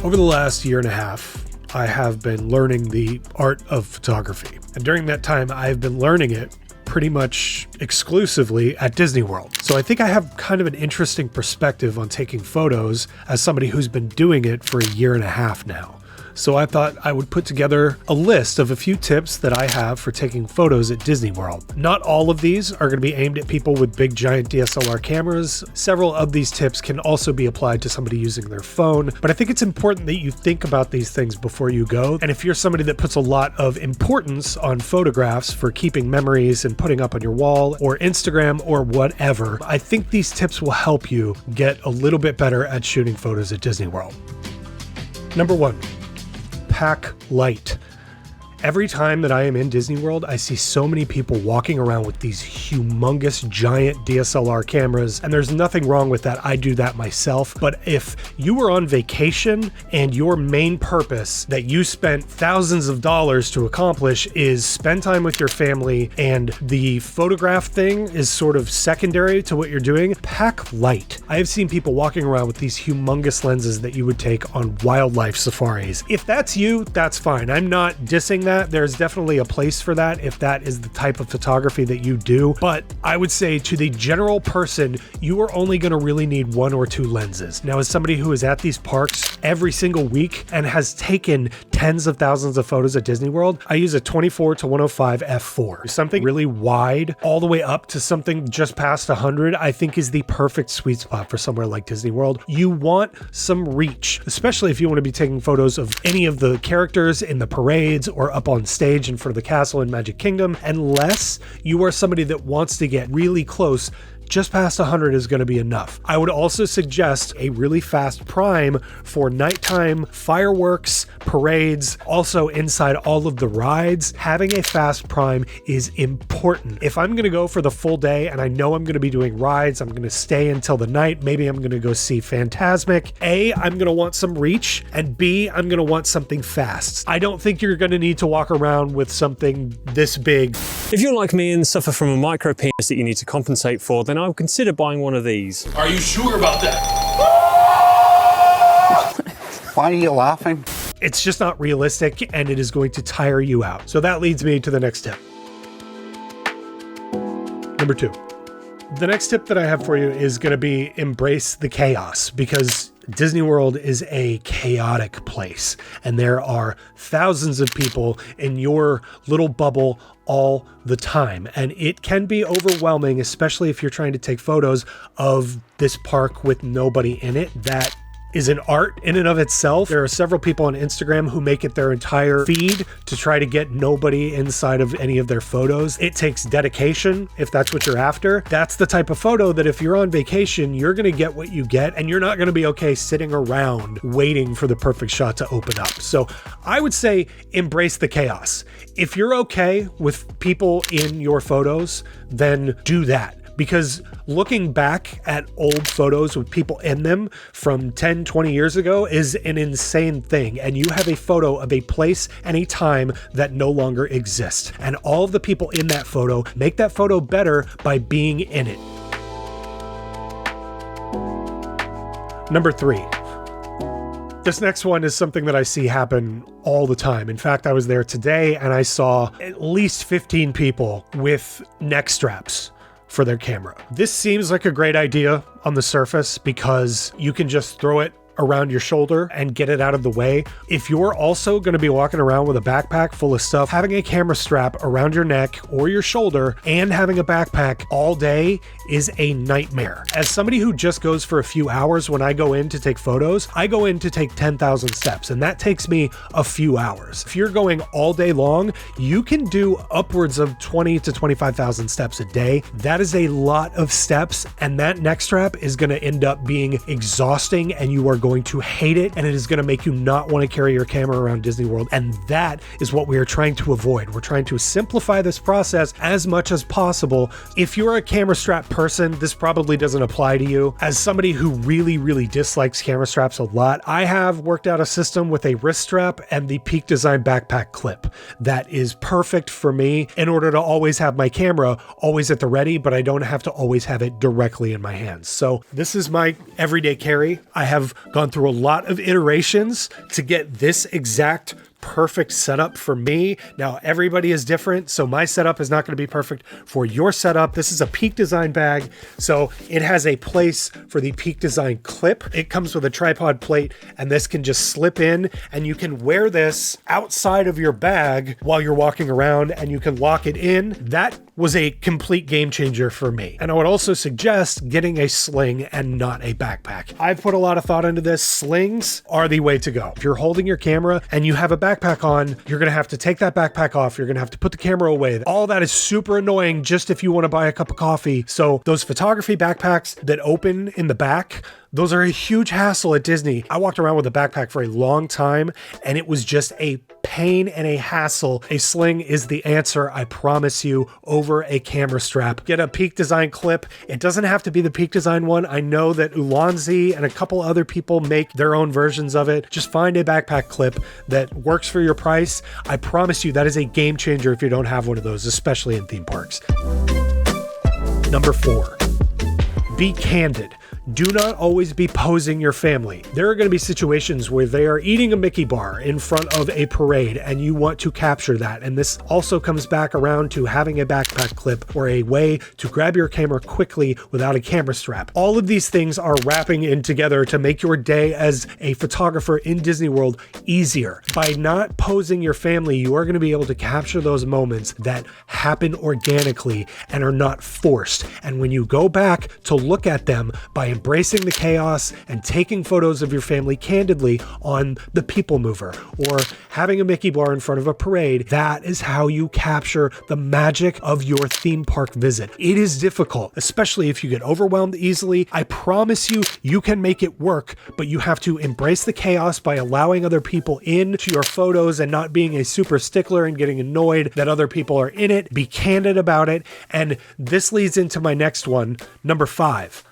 Over the last year and a half, I have been learning the art of photography. And during that time, I've been learning it pretty much exclusively at Disney World. So I think I have kind of an interesting perspective on taking photos as somebody who's been doing it for a year and a half now. So I thought I would put together a list of a few tips that I have for taking photos at Disney World. Not all of these are going to be aimed at people with big giant DSLR cameras. Several of these tips can also be applied to somebody using their phone, but I think it's important that you think about these things before you go. And if you're somebody that puts a lot of importance on photographs for keeping memories and putting up on your wall or Instagram or whatever, I think these tips will help you get a little bit better at shooting photos at Disney World. Number 1. Pack light. Every time that I am in Disney World, I see so many people walking around with these humongous giant DSLR cameras, and there's nothing wrong with that. I do that myself. But if you were on vacation and your main purpose that you spent thousands of dollars to accomplish is spend time with your family, and the photograph thing is sort of secondary to what you're doing, pack light. I have seen people walking around with these humongous lenses that you would take on wildlife safaris. If that's you, that's fine. I'm not dissing that. There's definitely a place for that if that is the type of photography that you do. But I would say to the general person, you are only going to really need 1 or 2 lenses. Now, as somebody who is at these parks every single week and has taken tens of thousands of photos at Disney World, I use a 24 to 105 f4. Something really wide all the way up to something just past 100, I think is the perfect sweet spot for somewhere like Disney World. You want some reach, especially if you want to be taking photos of any of the characters in the parades or up on stage in front of the castle in Magic Kingdom, unless you are somebody that wants to get really close. Just past 100 is going to be enough. I would also suggest a really fast prime for nighttime fireworks, parades, also inside all of the rides. Having a fast prime is important. If I'm going to go for the full day and I know I'm going to be doing rides, I'm going to stay until the night, maybe I'm going to go see Fantasmic. A, I'm going to want some reach, and B, I'm going to want something fast. I don't think you're going to need to walk around with something this big. If you're like me and suffer from a micro penis that you need to compensate for, then I would consider buying one of these. Are you sure about that? Why are you laughing? It's just not realistic, and it is going to tire you out. So that leads me to the next tip. Number 2. The next tip that I have for you is going to be embrace the chaos, because Disney World is a chaotic place, and there are thousands of people in your little bubble all the time. And it can be overwhelming, especially if you're trying to take photos of this park with nobody in it. That is an art in and of itself. There are several people on Instagram who make it their entire feed to try to get nobody inside of any of their photos. It takes dedication if that's what you're after. That's the type of photo that if you're on vacation, you're going to get what you get, and you're not going to be okay sitting around waiting for the perfect shot to open up. So I would say embrace the chaos. If you're okay with people in your photos, then do that. Because looking back at old photos with people in them from 10, 20 years ago is an insane thing. And you have a photo of a place and a time that no longer exists. And all of the people in that photo make that photo better by being in it. Number 3. This next one is something that I see happen all the time. In fact, I was there today and I saw at least 15 people with neck straps for their camera. This seems like a great idea on the surface because you can just throw it around your shoulder and get it out of the way. If you're also going to be walking around with a backpack full of stuff, having a camera strap around your neck or your shoulder and having a backpack all day is a nightmare. As somebody who just goes for a few hours, when I go in to take photos, I go in to take 10,000 steps, and that takes me a few hours. If you're going all day long, you can do upwards of 20 to 25,000 steps a day. That is a lot of steps, and that neck strap is going to end up being exhausting, and you are going to hate it, and it is going to make you not want to carry your camera around Disney World. And that is what we are trying to avoid. We're trying to simplify this process as much as possible. If you're a camera strap person, this probably doesn't apply to you. As somebody who really dislikes camera straps a lot, I have worked out a system with a wrist strap and the Peak Design backpack clip that is perfect for me in order to always have my camera always at the ready, but I don't have to always have it directly in my hands. So this is my everyday carry. I have gone gone through a lot of iterations to get this exact perfect setup for me. Now, everybody is different, so my setup is not going to be perfect for your setup. This is a Peak Design bag, so it has a place for the Peak Design clip. It comes with a tripod plate, and this can just slip in, and you can wear this outside of your bag while you're walking around, and you can lock it in. That was a complete game changer for me. And I would also suggest getting a sling and not a backpack. I've put a lot of thought into this. Slings are the way to go. If you're holding your camera and you have a backpack on, you're gonna have to take that backpack off. You're gonna have to put the camera away. All that is super annoying just if you wanna buy a cup of coffee. So those photography backpacks that open in the back, those are a huge hassle at Disney. I walked around with a backpack for a long time and it was just a pain and a hassle. A sling is the answer, I promise you, over a camera strap. Get a Peak Design clip. It doesn't have to be the Peak Design one. I know that Ulanzi and a couple other people make their own versions of it. Just find a backpack clip that works for your price. I promise you that is a game changer if you don't have one of those, especially in theme parks. Number 4, be candid. Do not always be posing your family. There are going to be situations where they are eating a Mickey bar in front of a parade and you want to capture that. And this also comes back around to having a backpack clip or a way to grab your camera quickly without a camera strap. All of these things are wrapping in together to make your day as a photographer in Disney World easier. By not posing your family, you are going to be able to capture those moments that happen organically and are not forced. And when you go back to look at them by embracing the chaos and taking photos of your family candidly on the People Mover or having a Mickey bar in front of a parade, that is how you capture the magic of your theme park visit. It is difficult, especially if you get overwhelmed easily. I promise you, you can make it work, but you have to embrace the chaos by allowing other people into your photos and not being a super stickler and getting annoyed that other people are in it. Be candid about it. And this leads into my next one, number 5.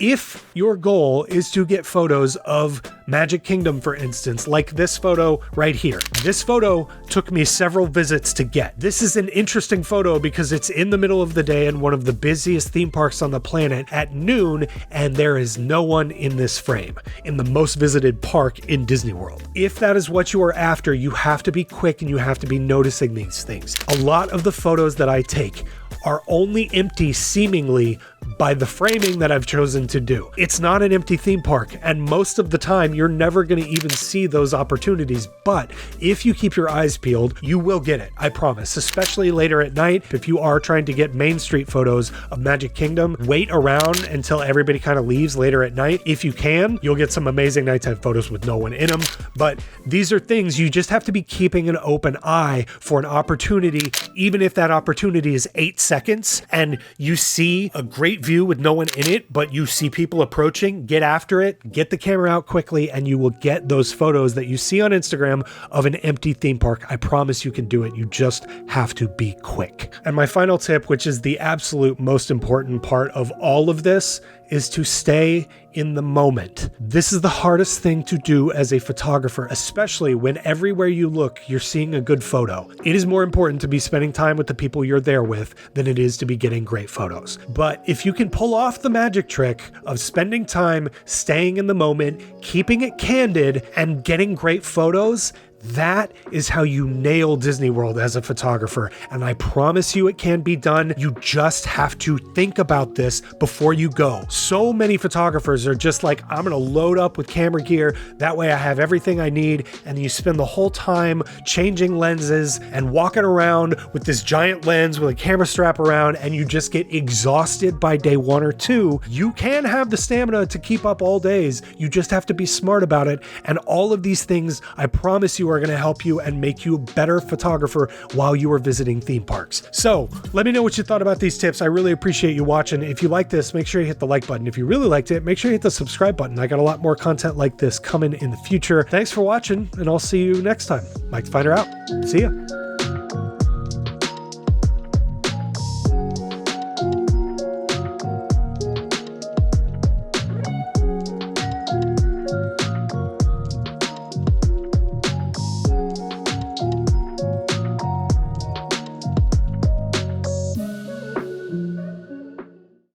If your goal is to get photos of Magic Kingdom, for instance, like this photo right here. This photo took me several visits to get. This is an interesting photo because it's in the middle of the day in one of the busiest theme parks on the planet at noon, and there is no one in this frame in the most visited park in Disney World. If that is what you are after, you have to be quick and you have to be noticing these things. A lot of the photos that I take are only empty seemingly by the framing that I've chosen to do. It's not an empty theme park, and most of the time you're never going to even see those opportunities, but if you keep your eyes peeled, you will get it, I promise, especially later at night. If you are trying to get Main Street photos of Magic Kingdom, wait around until everybody kind of leaves later at night. If you can, you'll get some amazing nighttime photos with no one in them, but these are things you just have to be keeping an open eye for an opportunity, even if that opportunity is 8 seconds and you see a great view with no one in it, but you see people approaching. Get after it, get the camera out quickly, and you will get those photos that you see on Instagram of an empty theme park. I promise you can do it. You just have to be quick. And my final tip, which is the absolute most important part of all of this, is to stay in the moment. This is the hardest thing to do as a photographer, especially when everywhere you look, you're seeing a good photo. It is more important to be spending time with the people you're there with than it is to be getting great photos. But if you can pull off the magic trick of spending time, staying in the moment, keeping it candid, and getting great photos, that is how you nail Disney World as a photographer. And I promise you it can be done. You just have to think about this before you go. So many photographers are just like, I'm going to load up with camera gear. That way I have everything I need. And you spend the whole time changing lenses and walking around with this giant lens with a camera strap around, and you just get exhausted by day 1 or 2. You can have the stamina to keep up all days. You just have to be smart about it. And all of these things, I promise you, are going to help you and make you a better photographer while you are visiting theme parks. So let me know what you thought about these tips. I really appreciate you watching. If you like this, make sure you hit the like button. If you really liked it, make sure you hit the subscribe button. I got a lot more content like this coming in the future. Thanks for watching, and I'll see you next time. Mike the Finder out. See ya.